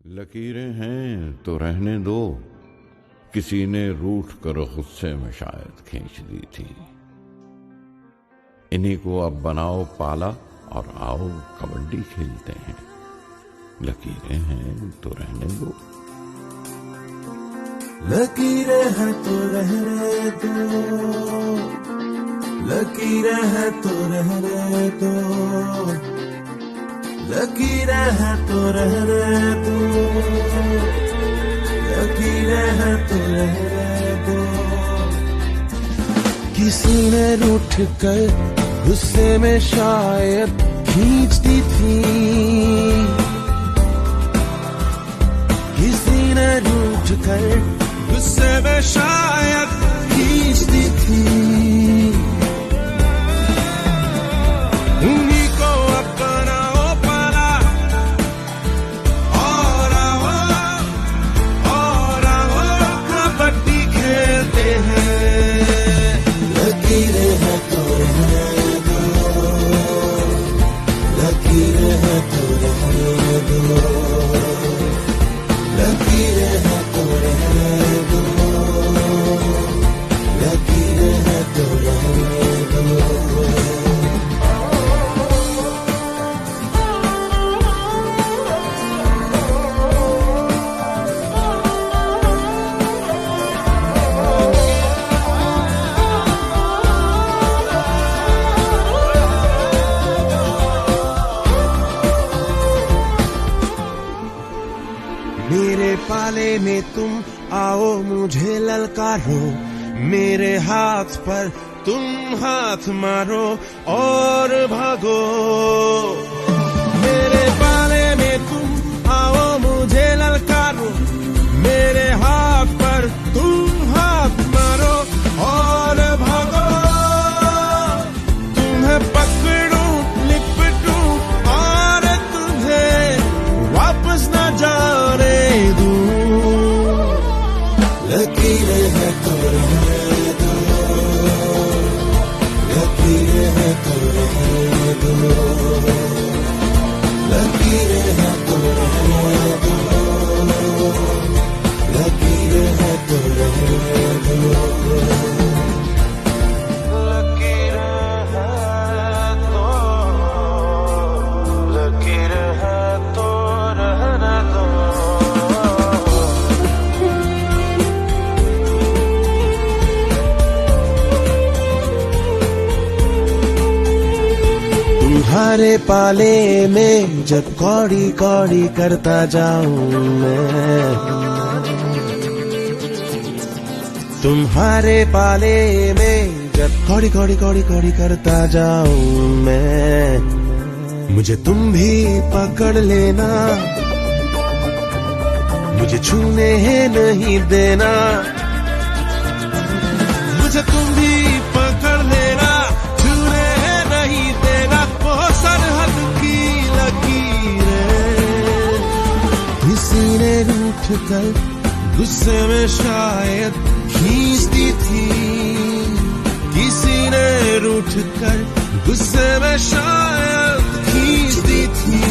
लकीरें हैं तो रहने दो, किसी ने रूठ कर गुस्से में शायद खींच दी थी। इन्हीं को अब बनाओ पाला और आओ कबड्डी खेलते हैं। लकीरें हैं तो रहने दो। लकीरें हैं तो रहने दो, लकीरें हैं तो रहने दो, लकीरें हैं तो रहने दो, लकीरें हैं तो रहने दो। किसी ने रूठ कर गुस्से में शायद खींच दी थी, किसी ने रूठ कर गुस्से में शायद खींच दी थी। उन्हीं को अपना ओ पाला और आओ कबड्डी खेलते हैं। लकीरें हैं तो रहने दो, लकीरें हैं तो रहने दो, लकीरें हैं तो रहने दो, लकीरें हैं तो रहने दो। मेरे पाले में तुम आओ मुझे ललकारो, मेरे हाथ पर तुम हाथ मारो और भागो। मेरे पाले में तुम आओ मुझे ललकारो, मेरे हाथ पर तुम हाथ मारो और भागो। तुम्हें पकड़ूं लिपटूं और तुम्हें वापस न जाने दूं। लकीरें हैं तो रहने दो, लकीरें हैं तो रहने दो, लकीरें हैं तो रहने दो, लकीरें हैं तो रहने दो। तुम्हारे पाले में जब कौड़ी कौड़ी करता जाऊं मैं, तुम्हारे पाले में जब कौड़ी कौड़ी कौड़ी कौड़ी करता जाऊं मैं, मुझे तुम भी पकड़ लेना, मुझे छूने नहीं देना, मुझे तुम भी पकड़ लेना, छूने नहीं देना। वो सरहद की लकीरें किसी ने रूठ कर गुस्से में शायद खींच दी थी, किसी ने रूठ कर गुस्से में शायद खींच दी थी।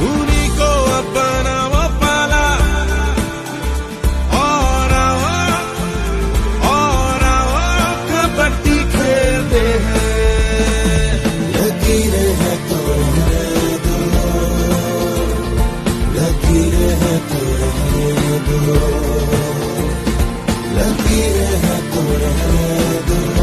उन्हीं को अपना वो पाला और आओ कबड्डी खेलते हैं। लकीरें हैं तो रहने दो, लकीरें हैं तो रहने दो, लकीरें हैं तो रहने दो।